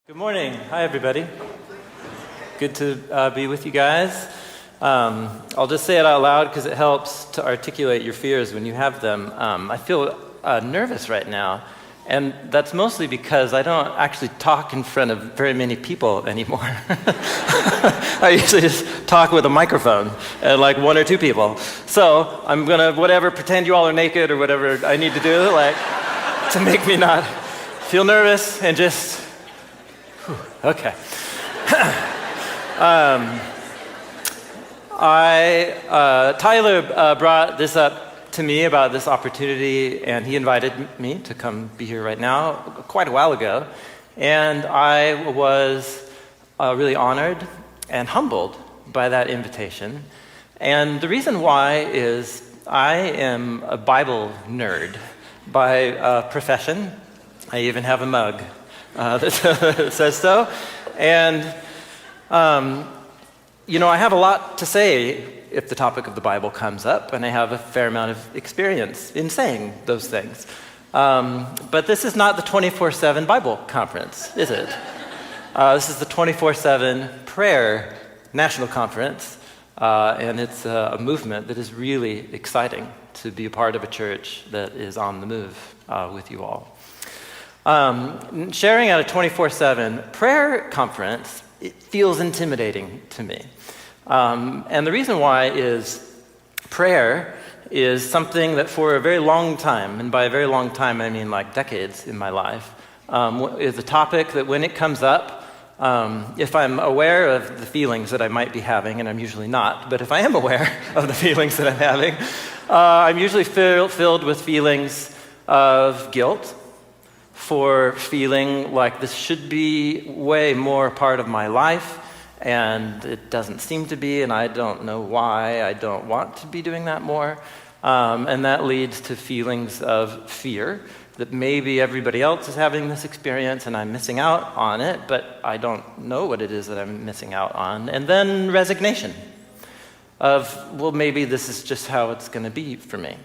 Good morning. Hi, everybody. Good to be with you guys. I'll just say it out loud because it helps to articulate your fears when you have them. I feel nervous right now, and that's mostly because I don't actually talk in front of very many people anymore. I usually just talk with a microphone and like one or two people. So I'm gonna pretend you all are naked or whatever I need to do, to make me not feel nervous and just. Okay. Tyler brought this up to me about this opportunity, and he invited me to come be here right now quite a while ago. And I was really honored and humbled by that invitation. And the reason why is I am a Bible nerd by profession. I even have a mug that says so. And, I have a lot to say if the topic of the Bible comes up, and I have a fair amount of experience in saying those things. But this is not the 24/7 Bible conference, is it? This is the 24/7 Prayer National Conference, and it's a movement that is really exciting to be a part of a church that is on the move with you all. Sharing at a 24/7 prayer conference, it feels intimidating to me. And the reason why is prayer is something that for a very long time, and by a very long time I mean like decades in my life, is a topic that when it comes up, if I'm aware of the feelings that I might be having, and I'm usually not, but if I am aware of the feelings that I'm having, I'm usually filled with feelings of guilt, for feeling like this should be way more part of my life, and it doesn't seem to be, and I don't know why I don't want to be doing that more. And that leads to feelings of fear that maybe everybody else is having this experience and I'm missing out on it, but I don't know what it is that I'm missing out on. And then resignation of, well, maybe this is just how it's going to be for me.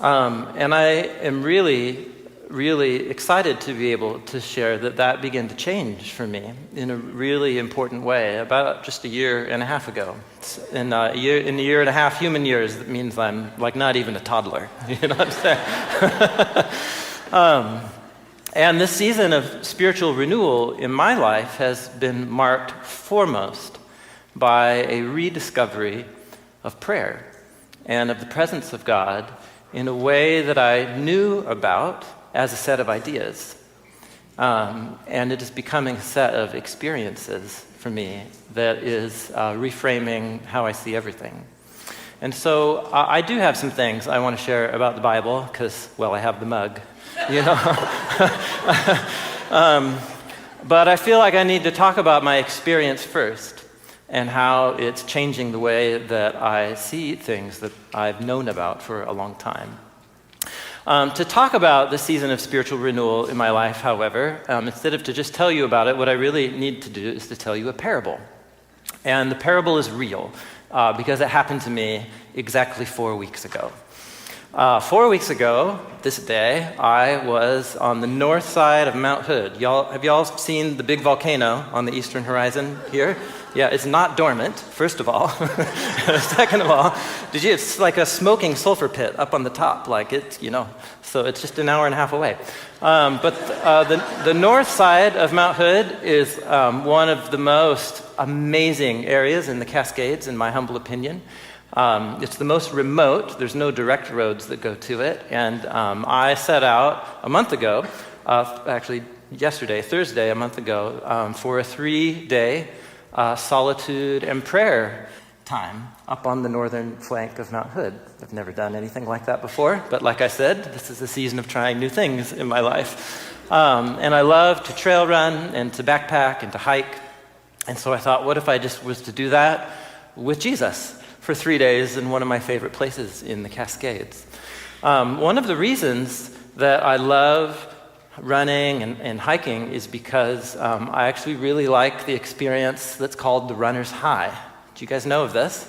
And I am really excited to be able to share that began to change for me in a really important way about just a year and a half ago. In a year and a half human years, that means I'm like not even a toddler. You know what I'm saying? And this season of spiritual renewal in my life has been marked foremost by a rediscovery of prayer and of the presence of God in a way that I knew about as a set of ideas. And it is becoming a set of experiences for me that is reframing how I see everything. And so I do have some things I want to share about the Bible because, well, I have the mug, But I feel like I need to talk about my experience first and how it's changing the way that I see things that I've known about for a long time. To talk about the season of spiritual renewal in my life, however, instead of to just tell you about it, what I really need to do is to tell you a parable. And the parable is real because it happened to me exactly 4 weeks ago. 4 weeks ago, this day, I was on the north side of Mount Hood. Have y'all seen the big volcano on the eastern horizon here? Yeah, it's not dormant, first of all. Second of all, it's like a smoking sulfur pit up on the top, so it's just an hour and a half away. But the north side of Mount Hood is one of the most amazing areas in the Cascades, in my humble opinion. It's the most remote. There's no direct roads that go to it. And I set out a month ago, actually yesterday, Thursday, a month ago, for a 3-day solitude and prayer time up on the northern flank of Mount Hood. I've never done anything like that before, but like I said, this is a season of trying new things in my life. And I love to trail run and to backpack and to hike. And so I thought, what if I just was to do that with Jesus for 3 days in one of my favorite places in the Cascades? One of the reasons that I love running and hiking is because I actually really like the experience that's called the runner's high. Do you guys know of this?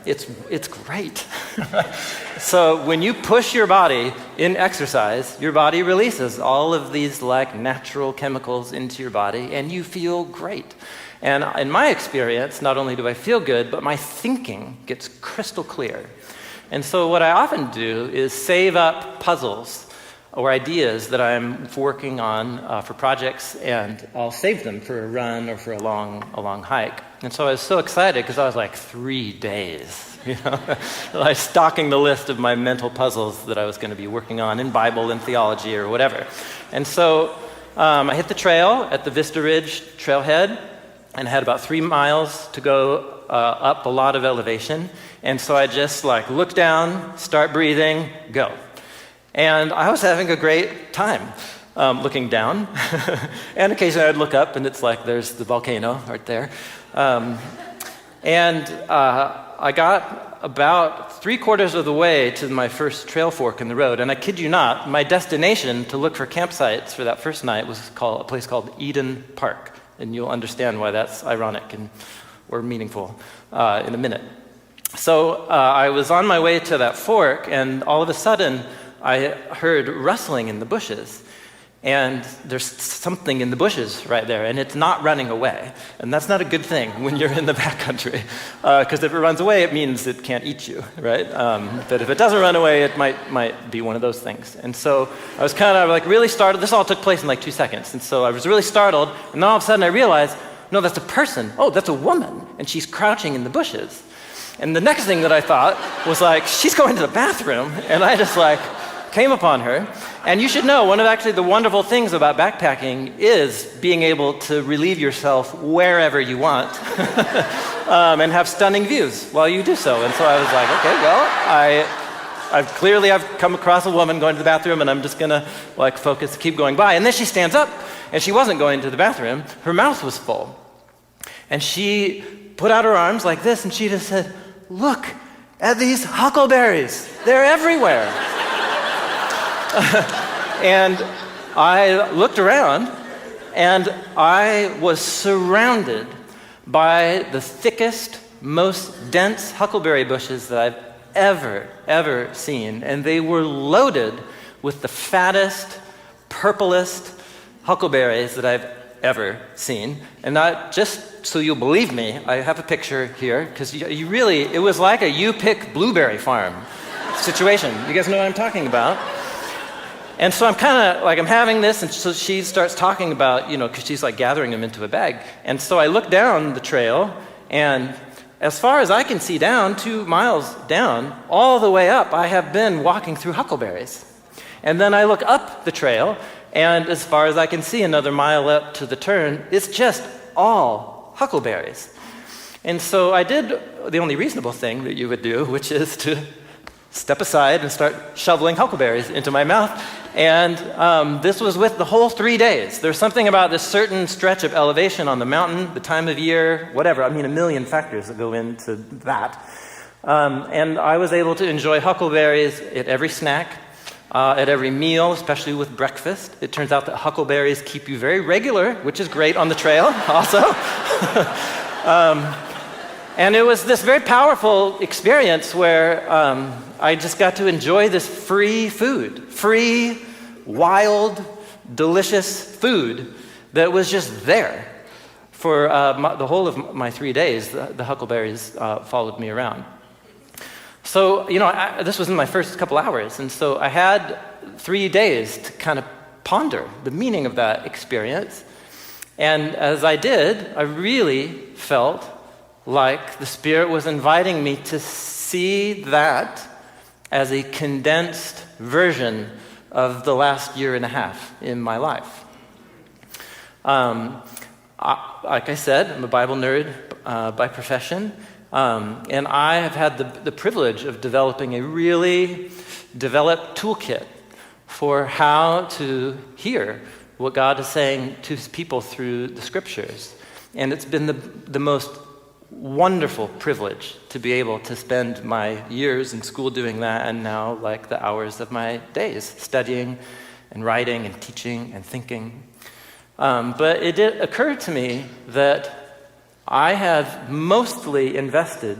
it's great. So when you push your body in exercise, your body releases all of these like natural chemicals into your body, and you feel great. And in my experience, not only do I feel good, but my thinking gets crystal clear. And so what I often do is save up puzzles or ideas that I'm working on for projects, and I'll save them for a run or for a long hike. And so I was so excited because I was like 3 days, like stocking the list of my mental puzzles that I was going to be working on in Bible and theology or whatever. And so I hit the trail at the Vista Ridge trailhead, and had about 3 miles to go up a lot of elevation. And so I just like look down, start breathing, go. And I was having a great time looking down. And occasionally I'd look up and it's like there's the volcano right there. I got about 3/4 of the way to my first trail fork in the road. And I kid you not, my destination to look for campsites for that first night was a place called Eden Park. And you'll understand why that's ironic or meaningful in a minute. So I was on my way to that fork, and all of a sudden, I heard rustling in the bushes. And there's something in the bushes right there, and it's not running away. And that's not a good thing when you're in the backcountry, because if it runs away, it means it can't eat you, right? But if it doesn't run away, it might be one of those things. And so I was kind of like really startled. This all took place in like 2 seconds. And so I was really startled, and then all of a sudden I realized, no, that's a person. Oh, that's a woman, and she's crouching in the bushes. And the next thing that I thought was like, she's going to the bathroom, and I just like came upon her. And you should know, one of actually the wonderful things about backpacking is being able to relieve yourself wherever you want and have stunning views while you do so. And so I was like, okay, well, I've come across a woman going to the bathroom, and I'm just gonna like focus, keep going by. And then she stands up, and she wasn't going to the bathroom. Her mouth was full. And she put out her arms like this, and she just said, "Look at these huckleberries. They're everywhere." And I looked around, and I was surrounded by the thickest, most dense huckleberry bushes that I've ever seen. And they were loaded with the fattest, purplest huckleberries that I've ever seen. And not just so you'll believe me, I have a picture here, because you really, it was like a you pick blueberry farm situation. You guys know what I'm talking about? And so I'm kind of like, I'm having this, and so she starts talking about, because she's like gathering them into a bag. And so I look down the trail, and as far as I can see down, 2 miles down, all the way up, I have been walking through huckleberries. And then I look up the trail, and as far as I can see, another mile up to the turn, it's just all huckleberries. And so I did the only reasonable thing that you would do, which is to step aside and start shoveling huckleberries into my mouth. And this was with the whole 3 days. There's something about this certain stretch of elevation on the mountain, the time of year, whatever. I mean, a million factors that go into that. And I was able to enjoy huckleberries at every snack, at every meal, especially with breakfast. It turns out that huckleberries keep you very regular, which is great on the trail also. And it was this very powerful experience where I just got to enjoy this free food, free, wild, delicious food that was just there for the whole of my 3 days. The huckleberries followed me around. So, this was in my first couple hours, and so I had 3 days to kind of ponder the meaning of that experience. And as I did, I really felt like the Spirit was inviting me to see that as a condensed version of the last year and a half in my life. Like I said, I'm a Bible nerd by profession, and I have had the privilege of developing a really developed toolkit for how to hear what God is saying to his people through the scriptures. And it's been the most wonderful privilege to be able to spend my years in school doing that, and now like the hours of my days studying and writing and teaching and thinking. But it did occur to me that I have mostly invested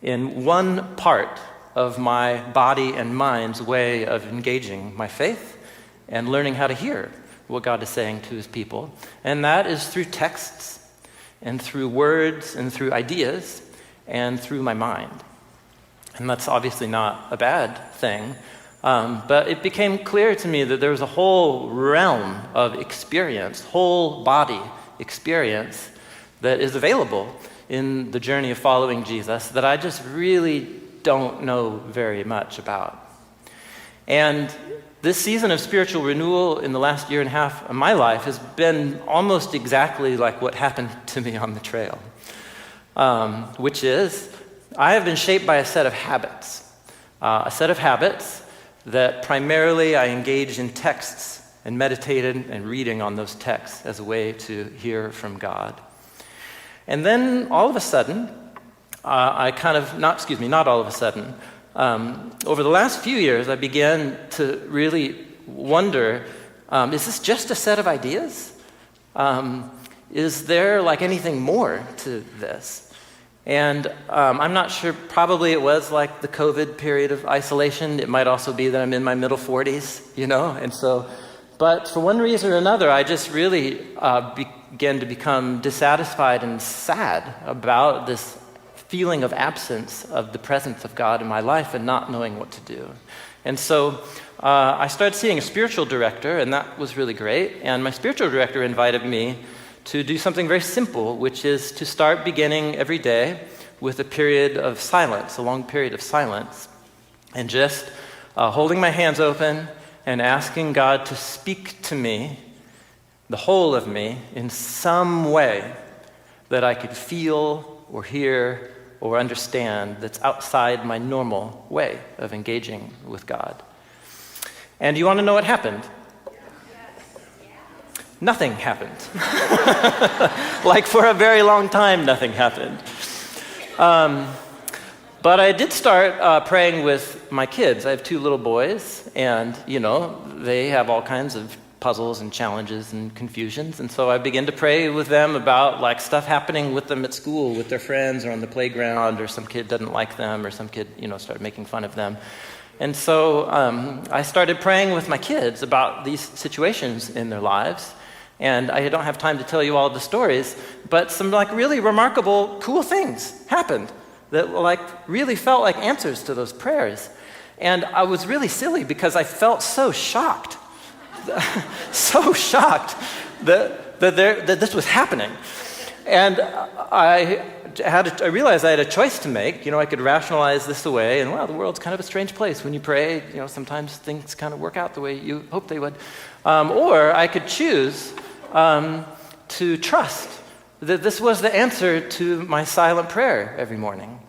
in one part of my body and mind's way of engaging my faith and learning how to hear what God is saying to his people. And that is through texts and through words and through ideas and through my mind. And that's obviously not a bad thing, but it became clear to me that there was a whole realm of experience, whole body experience that is available in the journey of following Jesus that I just really don't know very much about. And this season of spiritual renewal in the last year and a half of my life has been almost exactly like what happened to me on the trail, which is I have been shaped by a set of habits that primarily I engage in texts and meditated and reading on those texts as a way to hear from God. And then all of a sudden, not all of a sudden, over the last few years, I began to really wonder, is this just a set of ideas? Is there like anything more to this? And I'm not sure, probably it was like the COVID period of isolation. It might also be that I'm in my middle 40s, and so, but for one reason or another, I just really began to become dissatisfied and sad about this feeling of absence of the presence of God in my life and not knowing what to do. And so I started seeing a spiritual director, and that was really great. And my spiritual director invited me to do something very simple, which is to start beginning every day with a period of silence, a long period of silence, and just holding my hands open and asking God to speak to me, the whole of me, in some way that I could feel or hear or understand that's outside my normal way of engaging with God. And you want to know what happened? Nothing happened. Like for a very long time, nothing happened. But I did start praying with my kids. I have 2 little boys, and, they have all kinds of puzzles and challenges and confusions. And so I began to pray with them about like stuff happening with them at school, with their friends or on the playground, or some kid doesn't like them, or some kid, started making fun of them. And so I started praying with my kids about these situations in their lives. And I don't have time to tell you all the stories, but some like really remarkable, cool things happened that like really felt like answers to those prayers. And I was really silly because I felt so shocked, that this was happening. And I realized I had a choice to make. I could rationalize this away, and the world's kind of a strange place. When you pray, sometimes things kind of work out the way you hope they would. Or I could choose to trust that this was the answer to my silent prayer every morning.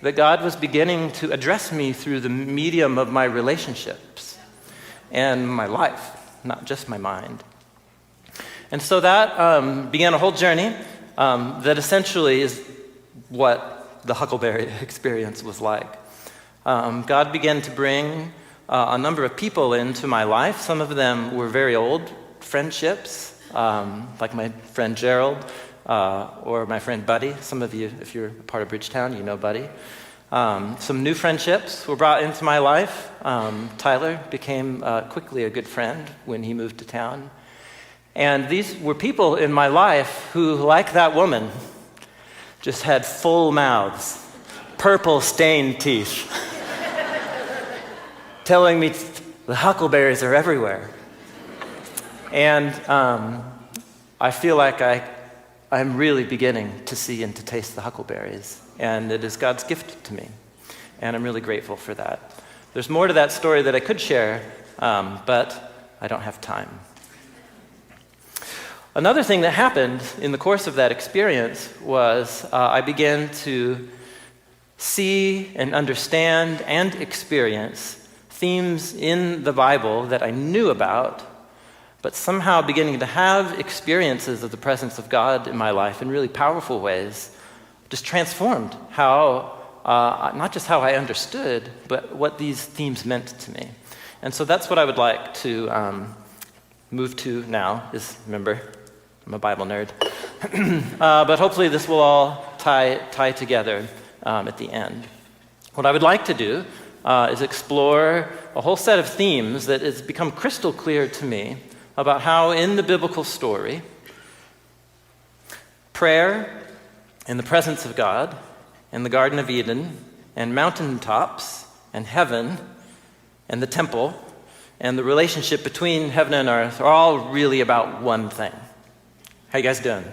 That God was beginning to address me through the medium of my relationships and my life, not just my mind. And so that began a whole journey that essentially is what the Huckleberry experience was like. God began to bring a number of people into my life. Some of them were very old friendships, like my friend Gerald or my friend Buddy. Some of you, if you're part of Bridgetown, you know Buddy. Some new friendships were brought into my life. Tyler became quickly a good friend when he moved to town. And these were people in my life who, like that woman, just had full mouths, purple stained teeth, telling me the huckleberries are everywhere. And I feel like I'm really beginning to see and to taste the huckleberries. And it is God's gift to me. And I'm really grateful for that. There's more to that story that I could share, but I don't have time. Another thing that happened in the course of that experience was I began to see and understand and experience themes in the Bible that I knew about, but somehow beginning to have experiences of the presence of God in my life in really powerful ways, just transformed how, not just how I understood, but what these themes meant to me. And so that's what I would like to move to now, is, remember, I'm a Bible nerd. But hopefully this will all tie together. at the end. What I would like to do is explore a whole set of themes that has become crystal clear to me about how in the biblical story, prayer in the presence of God, in the Garden of Eden, and mountaintops, and heaven, and the temple, and the relationship between heaven and earth are all really about one thing. How you guys doing?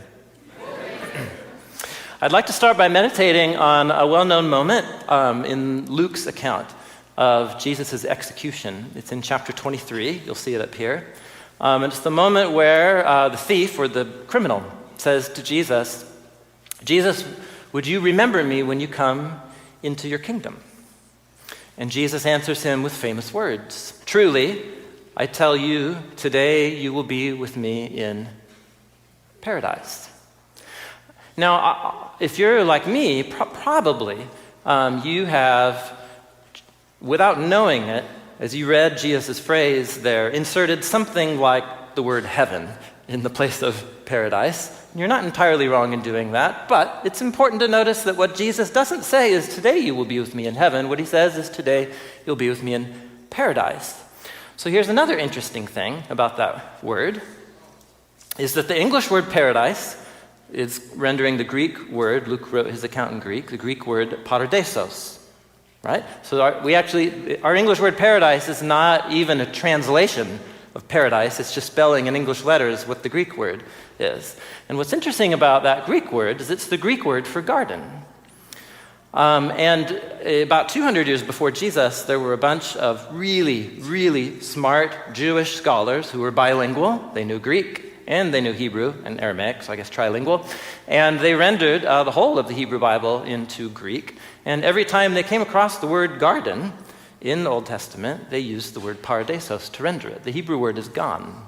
I'd like to start by meditating on a well-known moment in Luke's account of Jesus' execution. It's in chapter 23. You'll see it up here. And it's the moment where the thief, or the criminal, says to Jesus, "Jesus, would you remember me when you come into your kingdom?" And Jesus answers him with famous words, "Truly, I tell you, today you will be with me in paradise." Now, if you're like me, probably you have, without knowing it, as you read Jesus' phrase there, inserted something like the word heaven in the place of paradise. You're not entirely wrong in doing that, but it's important to notice that what Jesus doesn't say is, "Today you will be with me in heaven." What he says is, "Today you'll be with me in paradise." So here's another interesting thing about that word, is that the English word paradise is rendering the Greek word, Luke wrote his account in Greek, the Greek word paradisos, right? So our English word paradise is not even a translation of paradise. It's just spelling in English letters what the Greek word is. And what's interesting about that Greek word is it's the Greek word for garden. And about 200 years before Jesus, there were a bunch of really, really smart Jewish scholars who were bilingual. They knew Greek and they knew Hebrew and Aramaic, so I guess trilingual. And they rendered the whole of the Hebrew Bible into Greek. And every time they came across the word garden in the Old Testament, they used the word paradisos to render it. The Hebrew word is gan.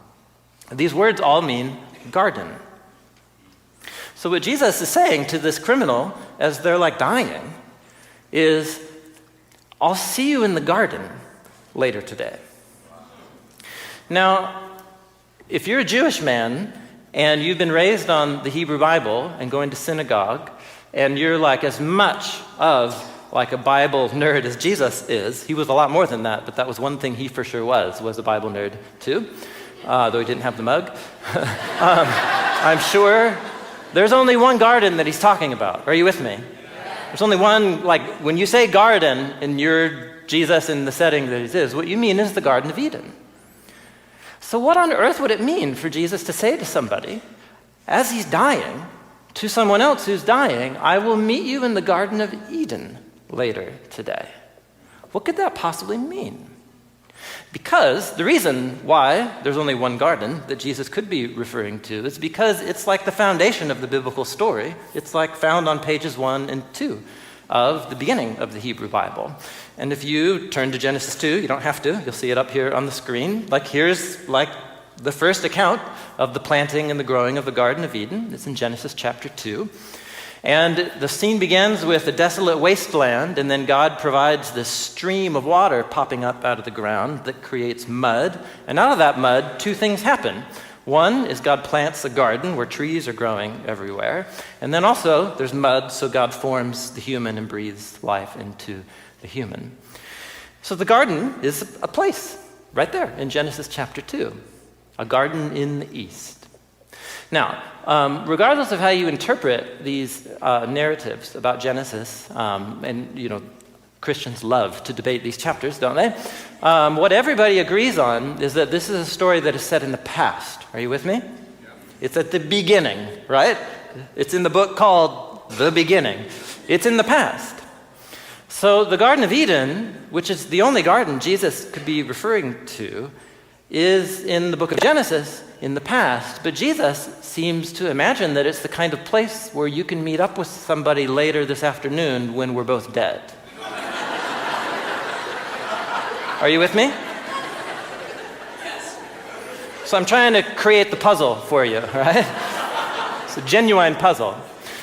These words all mean garden. So what Jesus is saying to this criminal as they're like dying is, "I'll see you in the garden later today." Now, if you're a Jewish man and you've been raised on the Hebrew Bible and going to synagogue, and you're like as much of like a Bible nerd as Jesus is, he was a lot more than that, but that was one thing he for sure was a Bible nerd too, though he didn't have the mug. I'm sure there's only one garden that he's talking about. Are you with me? There's only one, like when you say garden and you're Jesus in the setting that it is, what you mean is the Garden of Eden. So what on earth would it mean for Jesus to say to somebody, as he's dying, to someone else who's dying, "I will meet you in the Garden of Eden later today"? What could that possibly mean? Because the reason why there's only one garden that Jesus could be referring to is because it's like the foundation of the biblical story. It's like found on pages 1 and 2 of the beginning of the Hebrew Bible. And if you turn to Genesis 2, you don't have to, you'll see it up here on the screen. Like here's like the first account of the planting and the growing of the Garden of Eden. It's in Genesis chapter 2. And the scene begins with a desolate wasteland, and then God provides this stream of water popping up out of the ground that creates mud. And out of that mud, two things happen. One is God plants a garden where trees are growing everywhere. And then also there's mud, so God forms the human and breathes life into the human. So the garden is a place right there in Genesis chapter 2, a garden in the east. Now, regardless of how you interpret these narratives about Genesis, and Christians love to debate these chapters, don't they? What everybody agrees on is that this is a story that is set in the past. Are you with me? Yeah. It's at the beginning, right? It's in the book called The Beginning. It's in the past. So the Garden of Eden, which is the only garden Jesus could be referring to, is in the book of Genesis in the past. But Jesus seems to imagine that it's the kind of place where you can meet up with somebody later this afternoon when we're both dead. Are you with me? Yes. So I'm trying to create the puzzle for you, right? It's a genuine puzzle.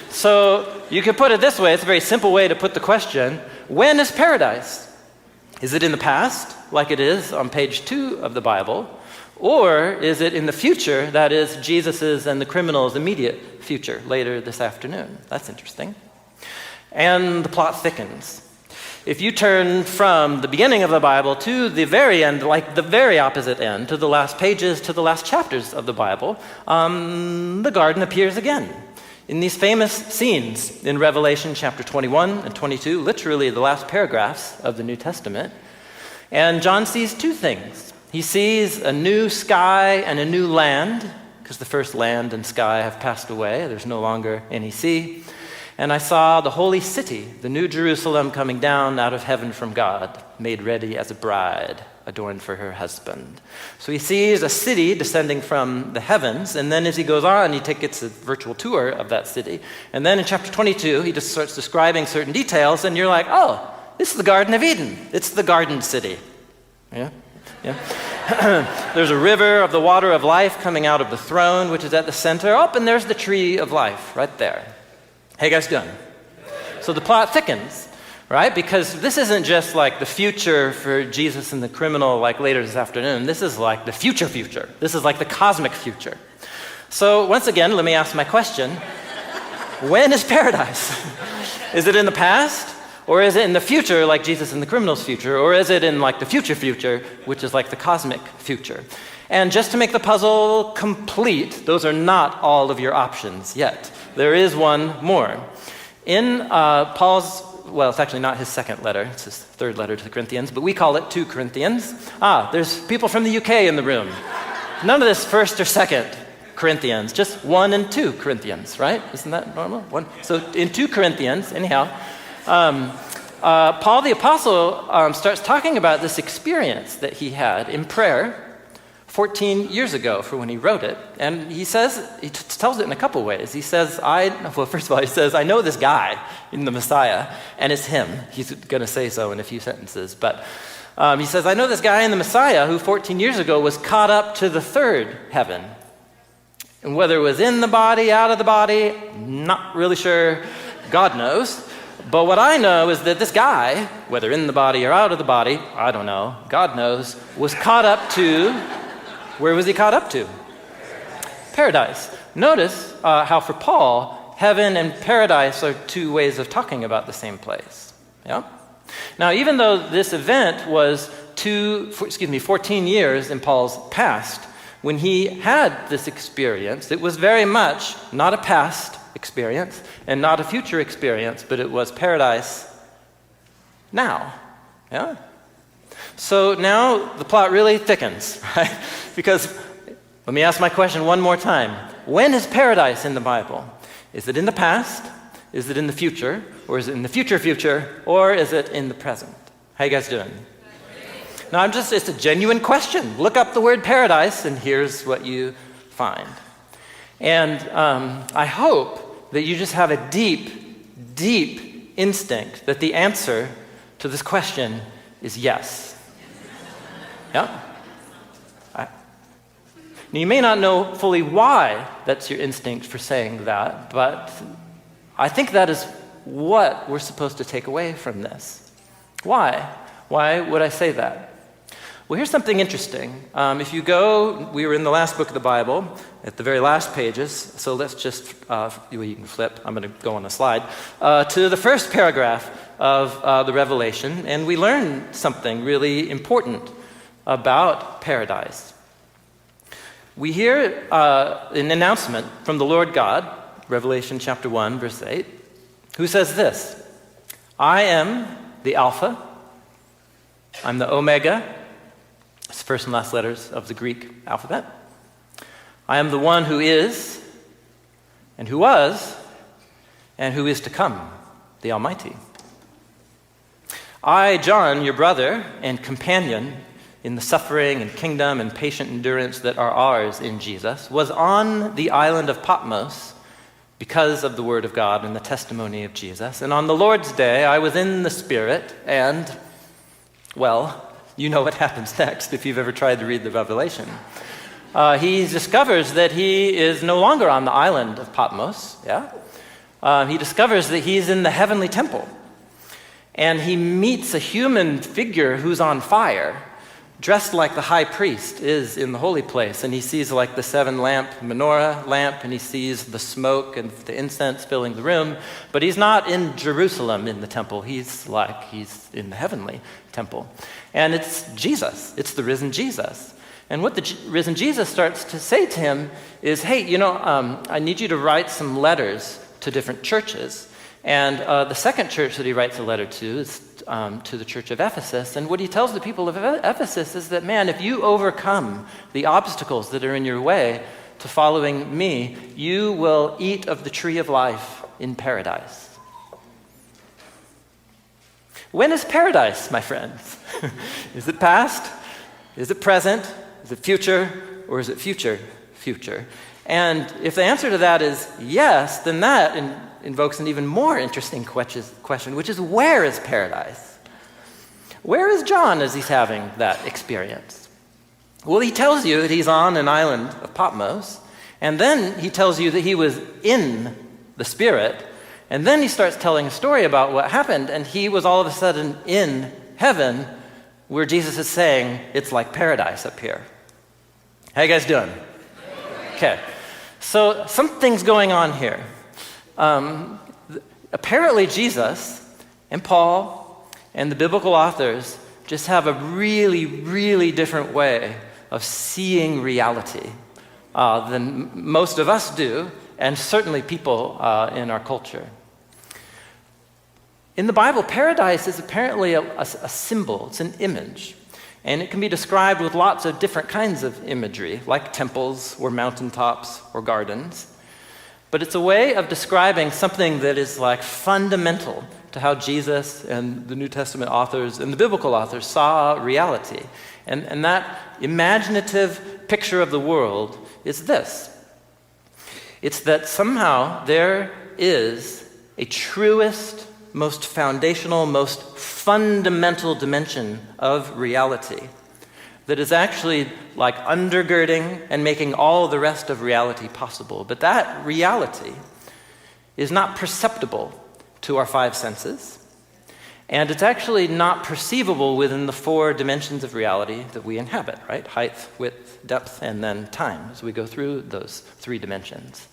So you could put it this way. It's a very simple way to put the question. When is paradise? Is it in the past, like it is on page 2 of the Bible? Or is it in the future, that is Jesus's and the criminal's immediate future, later this afternoon? That's interesting. and the plot thickens. If you turn from the beginning of the Bible to the very end, like the very opposite end, to the last pages, to the last chapters of the Bible, the garden appears again in these famous scenes in Revelation chapter 21 and 22, literally the last paragraphs of the New Testament. And John sees two things. He sees a new sky and a new land, because the first land and sky have passed away. There's no longer any sea. And I saw the holy city, the new Jerusalem, coming down out of heaven from God, made ready as a bride, adorned for her husband. So he sees a city descending from the heavens, and then as he goes on, he gets a virtual tour of that city. And then in chapter 22, he just starts describing certain details, and you're like, oh, this is the Garden of Eden. It's the garden city. Yeah? There's a river of the water of life coming out of the throne, which is at the center. Oh, and there's the tree of life right there. How you guys doing? So the plot thickens, right? Because this isn't just like the future for Jesus and the criminal like later this afternoon. This is like the future. This is like the cosmic future. So once again, let me ask my question. When is paradise? Is it in the past? Or is it in the future, like Jesus and the criminal's future? Or is it in like the future, which is like the cosmic future? And just to make the puzzle complete, those are not all of your options yet. There is one more. In Paul's, well, it's actually not his second letter, it's his third letter to the Corinthians, but we call it 2 Corinthians. There's people from the UK in the room. None of this 1st or 2nd Corinthians, just 1 and 2 Corinthians, right? Isn't that normal? 1. So in 2 Corinthians, anyhow, Paul the Apostle starts talking about this experience that he had in prayer 14 years ago for when he wrote it. And he says, he tells it in a couple ways. He says, first of all, he says, I know this guy in the Messiah, and it's him. He's going to say so in a few sentences. But he says, I know this guy in the Messiah who 14 years ago was caught up to the third heaven. And whether it was in the body, out of the body, not really sure. God knows. But what I know is that this guy, whether in the body or out of the body, I don't know, God knows, was caught up to, where was he caught up to? Paradise. Notice how for Paul, heaven and paradise are two ways of talking about the same place. Yeah? Now, even though this event was 14 years in Paul's past, when he had this experience, it was very much not a past experience and not a future experience, but it was paradise now. Yeah? So now the plot really thickens, right? Because, let me ask my question one more time. When is paradise in the Bible? Is it in the past? Is it in the future? Or is it in the future? Or is it in the present? How you guys doing? Now it's a genuine question. Look up the word paradise and here's what you find. And I hope that you just have a deep, deep instinct that the answer to this question is yes. Yeah? Now, you may not know fully why that's your instinct for saying that, but I think that is what we're supposed to take away from this. Why? Why would I say that? Well, here's something interesting. If you go, we were in the last book of the Bible, at the very last pages, so let's just, you can flip, I'm going to go on a slide, to the first paragraph of the Revelation, and we learn something really important about paradise. We hear an announcement from the Lord God, Revelation chapter 1, verse 8, who says this, I am the Alpha, I'm the Omega, it's the first and last letters of the Greek alphabet. I am the one who is, and who was, and who is to come, the Almighty. I, John, your brother and companion in the suffering and kingdom and patient endurance that are ours in Jesus, was on the island of Patmos because of the word of God and the testimony of Jesus. And on the Lord's day, I was in the Spirit, and, well, you know what happens next if you've ever tried to read the Revelation. He discovers that he is no longer on the island of Patmos. Yeah, he discovers that he's in the heavenly temple. And he meets a human figure who's on fire, dressed like the high priest is in the holy place, and he sees like the 7-lamp menorah lamp, and he sees the smoke and the incense filling the room, but he's not in Jerusalem in the temple. He's in the heavenly temple. And it's Jesus. It's the risen Jesus. And what the risen Jesus starts to say to him is, hey, I need you to write some letters to different churches. And the second church that he writes a letter to is to the church of Ephesus. And what he tells the people of Ephesus is that, man, if you overcome the obstacles that are in your way to following me, you will eat of the tree of life in paradise. When is paradise, my friends? Is it past? Is it present? Is it future? Or is it future? And if the answer to that is yes, then that invokes an even more interesting question, which is, where is paradise? Where is John as he's having that experience? Well, he tells you that he's on an island of Patmos, and then he tells you that he was in the Spirit, and then he starts telling a story about what happened, and he was all of a sudden in heaven, where Jesus is saying, it's like paradise up here. How you guys doing? Okay, so something's going on here. Apparently Jesus and Paul and the biblical authors just have a really, really different way of seeing reality than most of us do, and certainly people in our culture. In the Bible, paradise is apparently a symbol. It's an image. And it can be described with lots of different kinds of imagery, like temples or mountaintops or gardens. But it's a way of describing something that is like fundamental to how Jesus and the New Testament authors and the biblical authors saw reality. And that imaginative picture of the world is this. It's that somehow there is a truest, most foundational, most fundamental dimension of reality that is actually like undergirding and making all the rest of reality possible. But that reality is not perceptible to our 5 senses, and it's actually not perceivable within the 4 dimensions of reality that we inhabit, right? Height, width, depth, and then time, as we go through those 3 dimensions.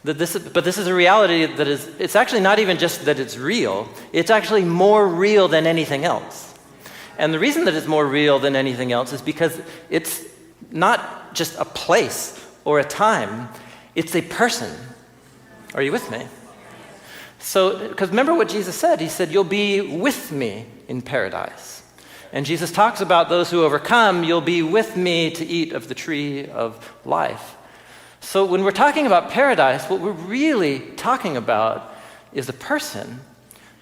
But this is a reality that it's actually not even just that it's real, it's actually more real than anything else. And the reason that it's more real than anything else is because it's not just a place or a time, it's a person. Are you with me? So, because remember what Jesus said. He said, you'll be with me in paradise. And Jesus talks about those who overcome, you'll be with me to eat of the tree of life. So when we're talking about paradise, what we're really talking about is a person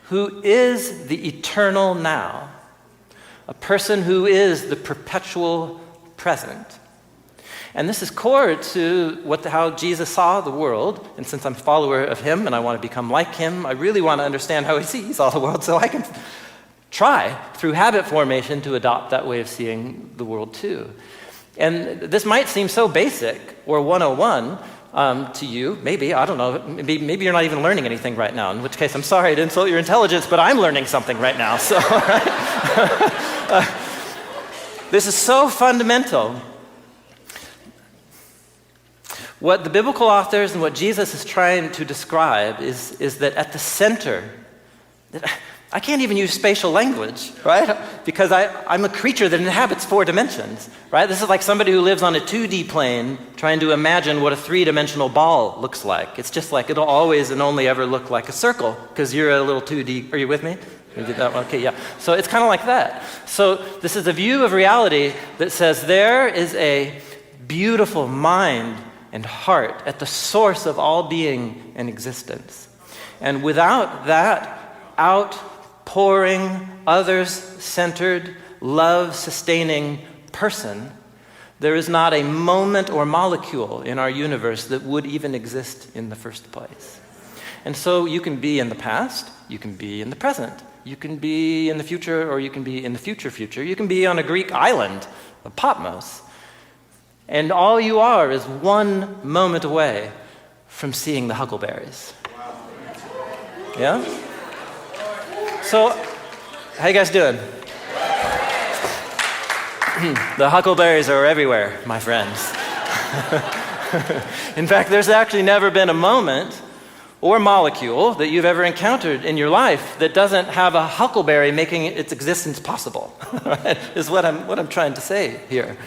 who is the eternal now, a person who is the perpetual present. And this is core to how Jesus saw the world. And since I'm a follower of him and I want to become like him, I really want to understand how he saw the world so I can try through habit formation to adopt that way of seeing the world too. And this might seem so basic or 101 to you. Maybe, I don't know, maybe you're not even learning anything right now, in which case I'm sorry to insult your intelligence, but I'm learning something right now. So, this is so fundamental. What the biblical authors and what Jesus is trying to describe is that at the center, I can't even use spatial language, right? Because I'm a creature that inhabits 4 dimensions, right? This is like somebody who lives on a 2D plane trying to imagine what a 3-dimensional ball looks like. It's just like it'll always and only ever look like a circle because you're a little 2D. Are you with me? You did that one? Okay, yeah. So it's kind of like that. So this is a view of reality that says there is a beautiful mind and heart at the source of all being and existence. And without that outpouring, others-centered, love-sustaining person, there is not a moment or molecule in our universe that would even exist in the first place. And so you can be in the past, you can be in the present, you can be in the future, or you can be in the future. You can be on a Greek island of Patmos. And all you are is one moment away from seeing the huckleberries. Yeah? So, how you guys doing? The huckleberries are everywhere, my friends. In fact, there's actually never been a moment or molecule that you've ever encountered in your life that doesn't have a huckleberry making its existence possible, right? Is what I'm trying to say here.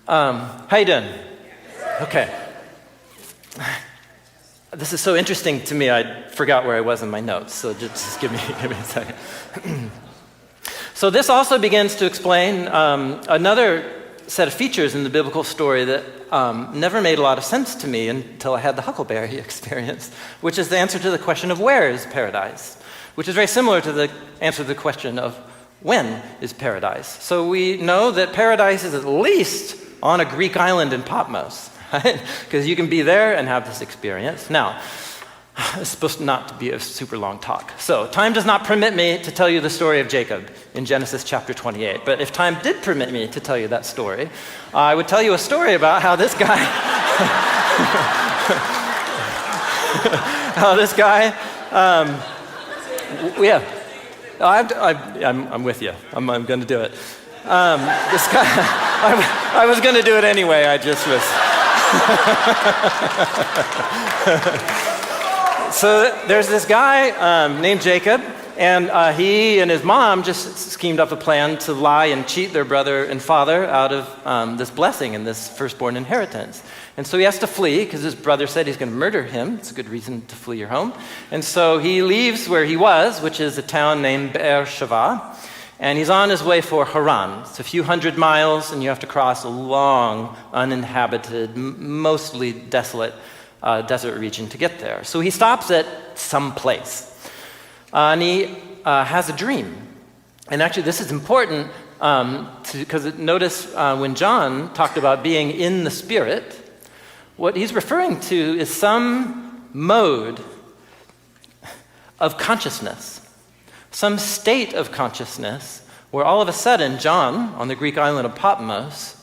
How you doing? Okay. This is so interesting to me, I forgot where I was in my notes, so just give me a second. So this also begins to explain another set of features in the biblical story that never made a lot of sense to me until I had the huckleberry experience, which is the answer to the question of where is paradise, which is very similar to the answer to the question of when is paradise. So we know that paradise is at least on a Greek island in Patmos, right? Because you can be there and have this experience. Now, it's supposed not to be a super long talk. So time does not permit me to tell you the story of Jacob in Genesis chapter 28. But if time did permit me to tell you that story, I would tell you a story about how this guy, yeah, I'm with you. I'm going to do it. This guy, I was going to do it anyway. I just was. So there's this guy named Jacob, and he and his mom just schemed up a plan to lie and cheat their brother and father out of this blessing and this firstborn inheritance. And so he has to flee because his brother said he's going to murder him. It's a good reason to flee your home. And so he leaves where he was, which is a town named Be'er-sheva, and he's on his way for Haran. It's a few hundred miles, and you have to cross a long, uninhabited, mostly desolate desert region to get there. So he stops at some place, and he has a dream. And actually, this is important because notice when John talked about being in the Spirit, what he's referring to is some mode of consciousness, some state of consciousness where all of a sudden John, on the Greek island of Patmos,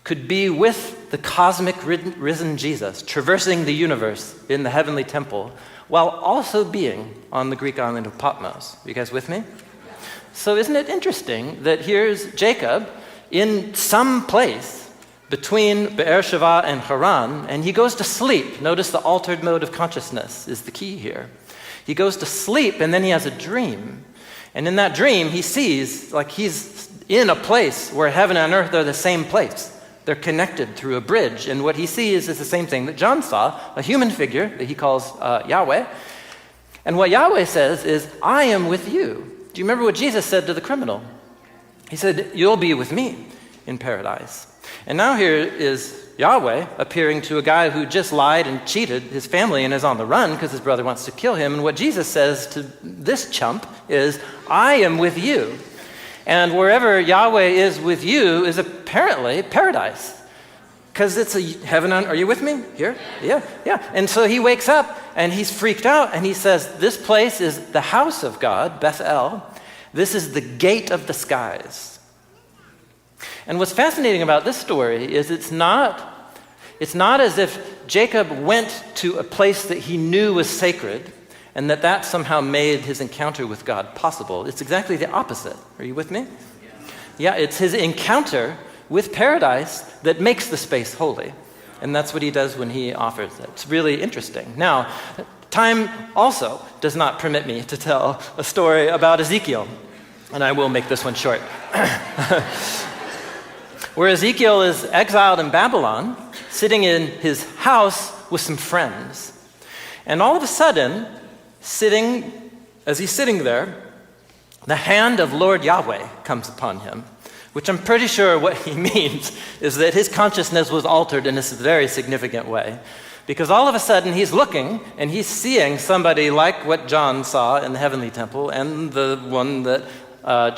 could be with the cosmic risen Jesus, traversing the universe in the heavenly temple, while also being on the Greek island of Patmos. You guys with me? So isn't it interesting that here's Jacob in some place between Be'er-sheva and Haran, and he goes to sleep. Notice the altered mode of consciousness is the key here. He goes to sleep, and then he has a dream. And in that dream, he sees like he's in a place where heaven and earth are the same place. They're connected through a bridge. And what he sees is the same thing that John saw, a human figure that he calls Yahweh. And what Yahweh says is, I am with you. Do you remember what Jesus said to the criminal? He said, you'll be with me in paradise. And now here is Yahweh appearing to a guy who just lied and cheated his family and is on the run because his brother wants to kill him. And what Jesus says to this chump is, I am with you. And wherever Yahweh is with you is apparently paradise. Because it's a heaven on, are you with me here? Yeah. And so he wakes up and he's freaked out and he says, this place is the house of God, Bethel. This is the gate of the skies. And what's fascinating about this story is it's not as if Jacob went to a place that he knew was sacred and that somehow made his encounter with God possible. It's exactly the opposite. Are you with me? Yeah, it's his encounter with paradise that makes the space holy. And that's what he does when he offers it. It's really interesting. Now, time also does not permit me to tell a story about Ezekiel. And I will make this one short. Where Ezekiel is exiled in Babylon, sitting in his house with some friends. And all of a sudden, as he's sitting there, the hand of Lord Yahweh comes upon him, which I'm pretty sure what he means is that his consciousness was altered in a very significant way. Because all of a sudden he's looking and he's seeing somebody like what John saw in the heavenly temple and the one that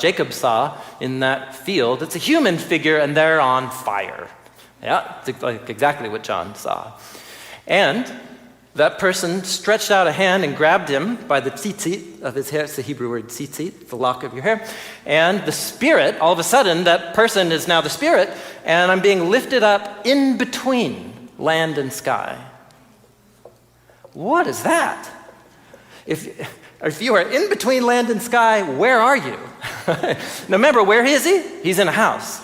Jacob saw in that field. It's a human figure and they're on fire. Yeah, it's like exactly what John saw. And that person stretched out a hand and grabbed him by the tzitzit of his hair. It's the Hebrew word tzitzit, the lock of your hair. And the spirit, all of a sudden, that person is now the spirit, and I'm being lifted up in between land and sky. What is that? If you are in between land and sky, where are you? Now remember, where is he? He's in a house.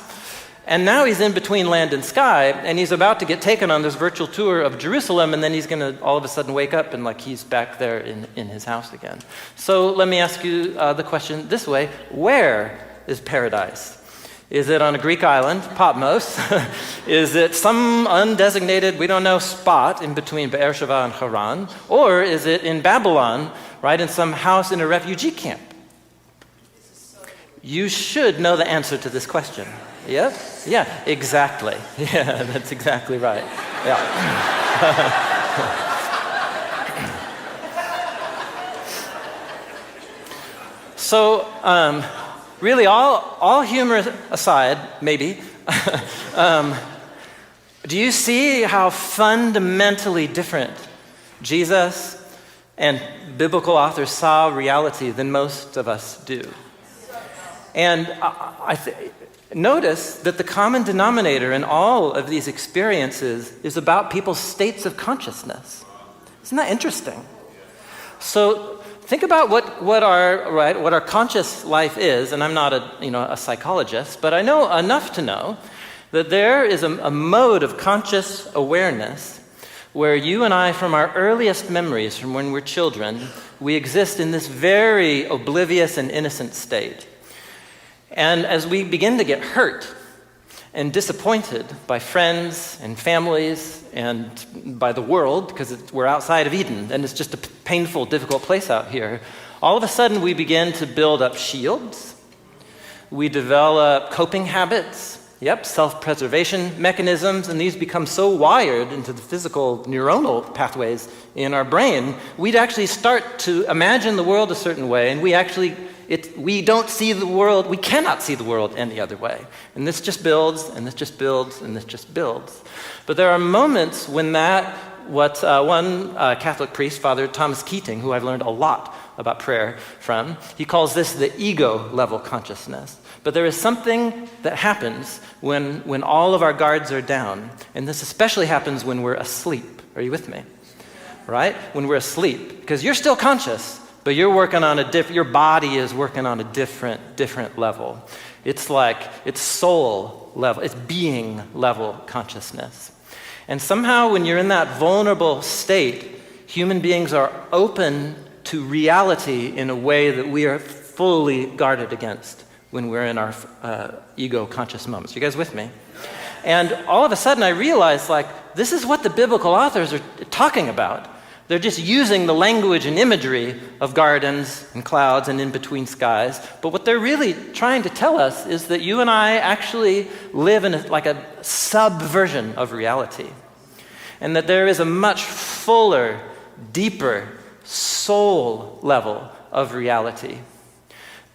And now he's in between land and sky, and he's about to get taken on this virtual tour of Jerusalem, and then he's going to all of a sudden wake up and he's back there in his house again. So let me ask you the question this way. Where is paradise? Is it on a Greek island, Patmos? Is it some undesignated, we don't know, spot in between Beersheba and Haran? Or is it in Babylon, right, in some house in a refugee camp? You should know the answer to this question. Yeah? Yeah, exactly. Yeah, that's exactly right. Yeah. So, really, all humor aside, maybe, do you see how fundamentally different Jesus and biblical authors saw reality than most of us do? And notice that the common denominator in all of these experiences is about people's states of consciousness. Isn't that interesting? So think about what our conscious life is, and I'm not a psychologist, but I know enough to know that there is a mode of conscious awareness where you and I, from our earliest memories, from when we're children, we exist in this very oblivious and innocent state. And as we begin to get hurt and disappointed by friends and families and by the world, because we're outside of Eden and it's just a painful, difficult place out here, all of a sudden we begin to build up shields. We develop coping habits, self-preservation mechanisms, and these become so wired into the physical neuronal pathways in our brain, we'd actually start to imagine the world a certain way, and we don't see the world, we cannot see the world any other way. And this just builds, and this just builds, and this just builds. But there are moments when one Catholic priest, Father Thomas Keating, who I've learned a lot about prayer from, he calls this the ego level consciousness. But there is something that happens when all of our guards are down. And this especially happens when we're asleep. Are you with me? Right? When we're asleep. Because you're still conscious, but you're working on your body is working on a different level. It's soul level, it's being level consciousness. And somehow when you're in that vulnerable state, human beings are open to reality in a way that we are fully guarded against when we're in our ego conscious moments. You guys with me? And all of a sudden I realized this is what the biblical authors are talking about. They're just using the language and imagery of gardens and clouds and in-between skies. But what they're really trying to tell us is that you and I actually live in a subversion of reality. And that there is a much fuller, deeper, soul level of reality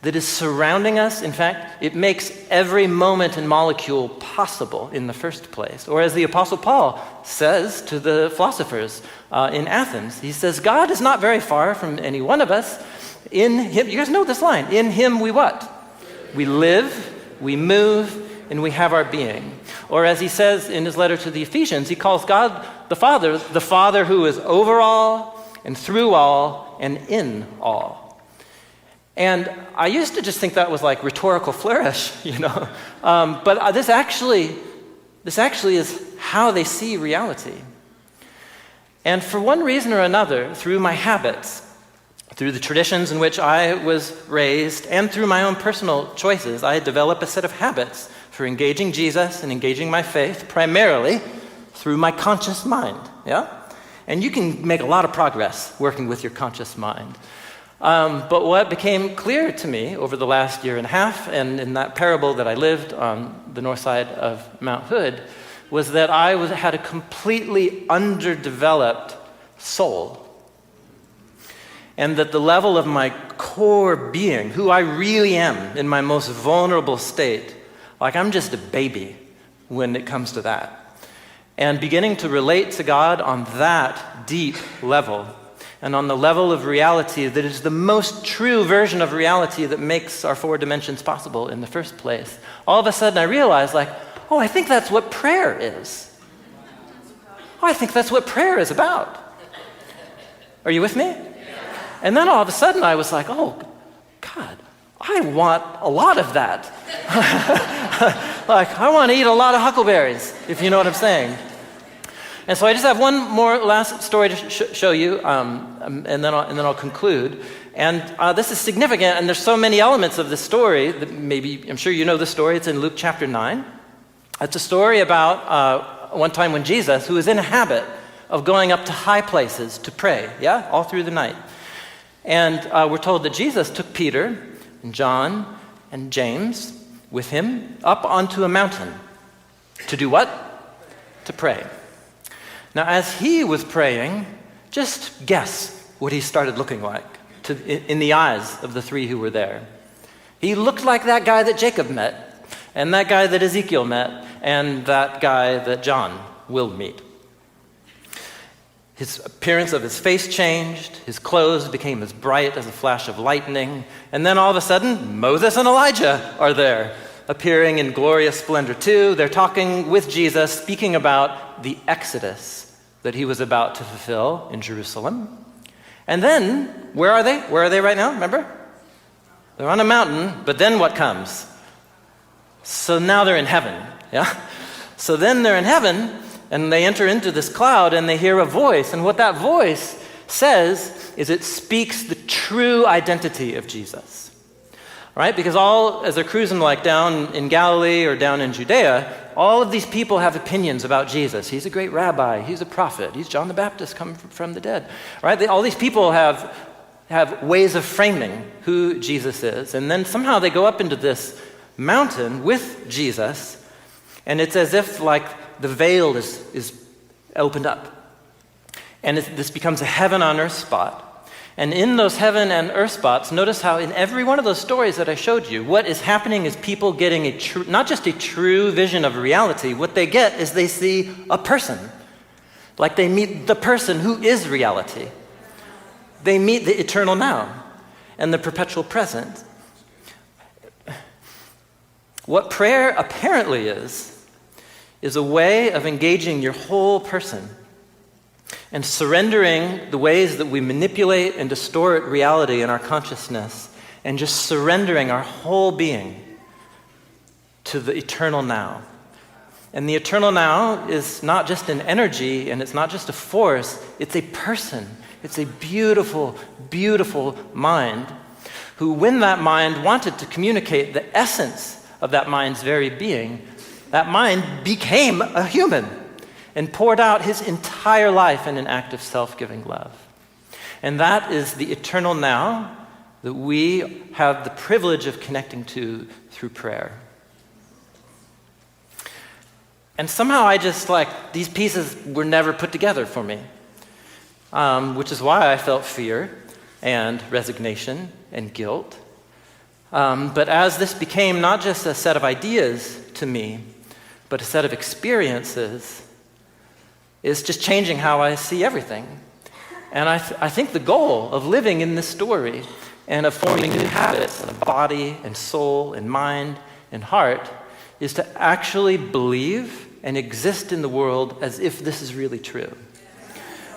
that is surrounding us. In fact, it makes every moment and molecule possible in the first place. Or as the Apostle Paul says to the philosophers in Athens, he says, God is not very far from any one of us. In him, you guys know this line, in him we what? We live, we move, and we have our being. Or as he says in his letter to the Ephesians, he calls God the Father who is over all and through all and in all. And I used to just think that was like rhetorical flourish, but this actually is how they see reality. And for one reason or another, through my habits, through the traditions in which I was raised, and through my own personal choices, I had developed a set of habits for engaging Jesus and engaging my faith, primarily through my conscious mind, And you can make a lot of progress working with your conscious mind. But what became clear to me over the last year and a half, and in that parable that I lived on the north side of Mount Hood, was that I had a completely underdeveloped soul. And that the level of my core being, who I really am in my most vulnerable state, I'm just a baby when it comes to that. And beginning to relate to God on that deep level, and on the level of reality that is the most true version of reality that makes our four dimensions possible in the first place, all of a sudden I realized, I think that's what prayer is. I think that's what prayer is about. Are you with me? And then all of a sudden I was like, oh, God, I want a lot of that. Like, I want to eat a lot of huckleberries, if you know what I'm saying. And so I just have one more last story to show you, and then I'll conclude. And this is significant, and there's so many elements of this story that maybe, I'm sure you know the story. It's in Luke chapter 9. It's a story about one time when Jesus, who was in a habit of going up to high places to pray, all through the night. And we're told that Jesus took Peter and John and James with him up onto a mountain. To do what? To pray. Now, as he was praying, just guess what he started looking like in the eyes of the three who were there. He looked like that guy that Jacob met, and that guy that Ezekiel met, and that guy that John will meet. His appearance of his face changed, his clothes became as bright as a flash of lightning, and then all of a sudden, Moses and Elijah are there, appearing in glorious splendor too. They're talking with Jesus, speaking about the Exodus that he was about to fulfill in Jerusalem. And then, where are they? Where are they right now? Remember? They're on a mountain, but then what comes? So now they're in heaven, So then they're in heaven, and they enter into this cloud, and they hear a voice. And what that voice says is it speaks the true identity of Jesus. Right? Because as they're cruising like down in Galilee or down in Judea, all of these people have opinions about Jesus. He's a great rabbi. He's a prophet. He's John the Baptist come from the dead. Right? All these people have ways of framing who Jesus is. And then somehow they go up into this mountain with Jesus, and it's as if like the veil is opened up. And this becomes a heaven on earth spot. And in those heaven and earth spots, notice how in every one of those stories that I showed you, what is happening is people getting not just a true vision of reality, what they get is they see a person. Like they meet the person who is reality. They meet the eternal now and the perpetual present. What prayer apparently is a way of engaging your whole person and surrendering the ways that we manipulate and distort reality in our consciousness, and just surrendering our whole being to the eternal now. And the eternal now is not just an energy, and it's not just a force, it's a person. It's a beautiful, beautiful mind who, when that mind wanted to communicate the essence of that mind's very being, that mind became a human and poured out his entire life in an act of self-giving love. And that is the eternal now that we have the privilege of connecting to through prayer. And somehow I just these pieces were never put together for me, which is why I felt fear and resignation and guilt. But as this became not just a set of ideas to me, but a set of experiences, is just changing how I see everything. And I think the goal of living in this story and of forming new habits of body and soul and mind and heart is to actually believe and exist in the world as if this is really true.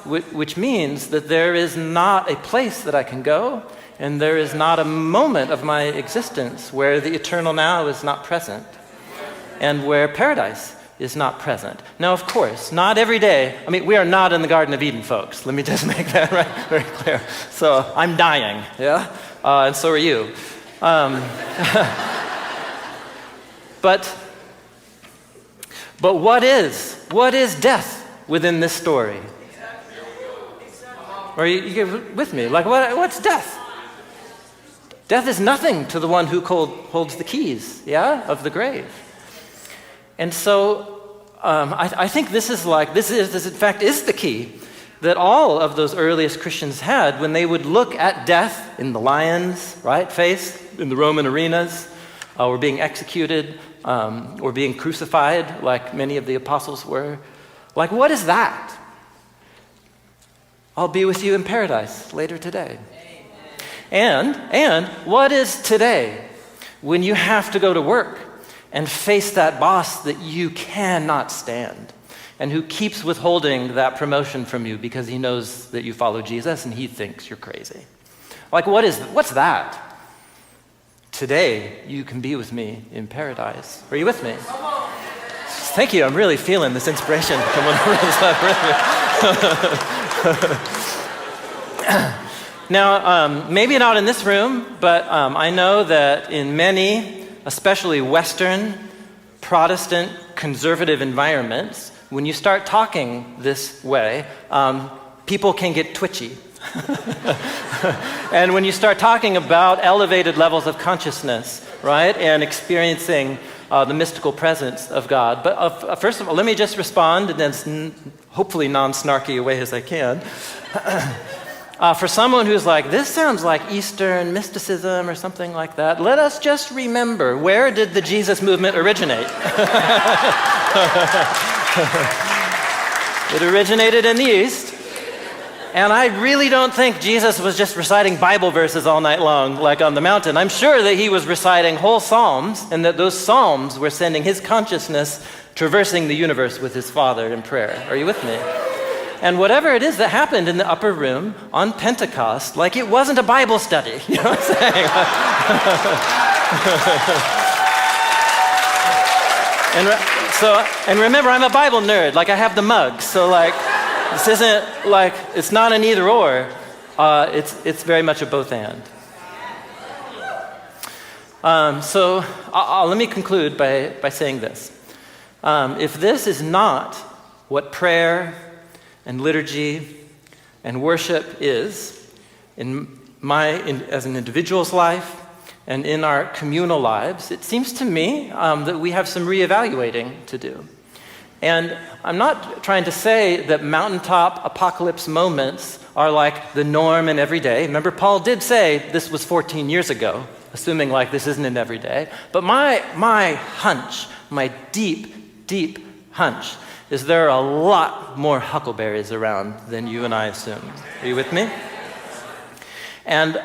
Which means that there is not a place that I can go, and there is not a moment of my existence where the eternal now is not present, and where paradise is not present. Now, of course, not every day. We are not in the Garden of Eden, folks. Let me just make that very clear. So I'm dying, and so are you. But what is death within this story? Are you get with me? What's death? Death is nothing to the one who holds the keys, of the grave. And so I think this in fact is the key that all of those earliest Christians had when they would look at death in the lions, face, in the Roman arenas, or being executed, or being crucified like many of the apostles were. What is that? I'll be with you in paradise later today. And what is today when you have to go to work and face that boss that you cannot stand and who keeps withholding that promotion from you because he knows that you follow Jesus and he thinks you're crazy? What's that today you can be with me in paradise. Are you with me? Thank you. I'm really feeling this inspiration coming over this Now, maybe not in this room, but I know that in many, especially Western, Protestant, conservative environments, when you start talking this way, people can get twitchy. And when you start talking about elevated levels of consciousness, right, and experiencing the mystical presence of God. But first of all, let me just respond in as hopefully non-snarky a way as I can. For someone who's like, this sounds like Eastern mysticism or something like that, let us just remember, where did the Jesus movement originate? It originated in the East. And I really don't think Jesus was just reciting Bible verses all night long, like on the mountain. I'm sure that he was reciting whole psalms, and that those psalms were sending his consciousness traversing the universe with his Father in prayer. Are you with me? And whatever it is that happened in the upper room on Pentecost, like it wasn't a Bible study. You know what I'm saying? And remember, I'm a Bible nerd. Like I have the mug, so like. This isn't like, it's not an either or, it's very much a both and. So let me conclude by saying this. If this is not what prayer and liturgy and worship is as an individual's life and in our communal lives, it seems to me that we have some reevaluating to do. And I'm not trying to say that mountaintop apocalypse moments are like the norm in every day. Remember, Paul did say this was 14 years ago, assuming like this isn't an everyday. But my hunch, my deep, deep hunch, is there are a lot more huckleberries around than you and I assume. Are you with me? And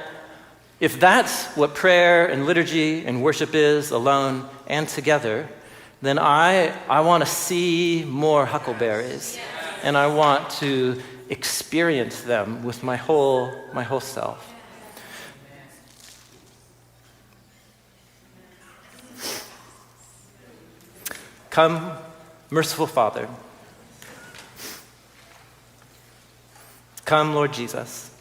if that's what prayer and liturgy and worship is, alone and together, then I want to see more huckleberries, and I want to experience them with my whole self. Come, merciful Father. Come, Lord Jesus.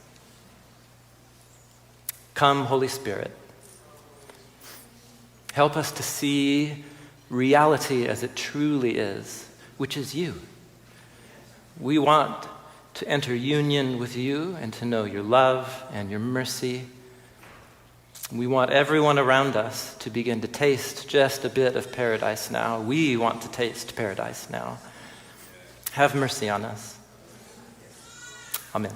Come, Holy Spirit. Help us to see reality as it truly is, which is you. We want to enter union with you and to know your love and your mercy. We want everyone around us to begin to taste just a bit of paradise now. We want to taste paradise now. Have mercy on us. Amen.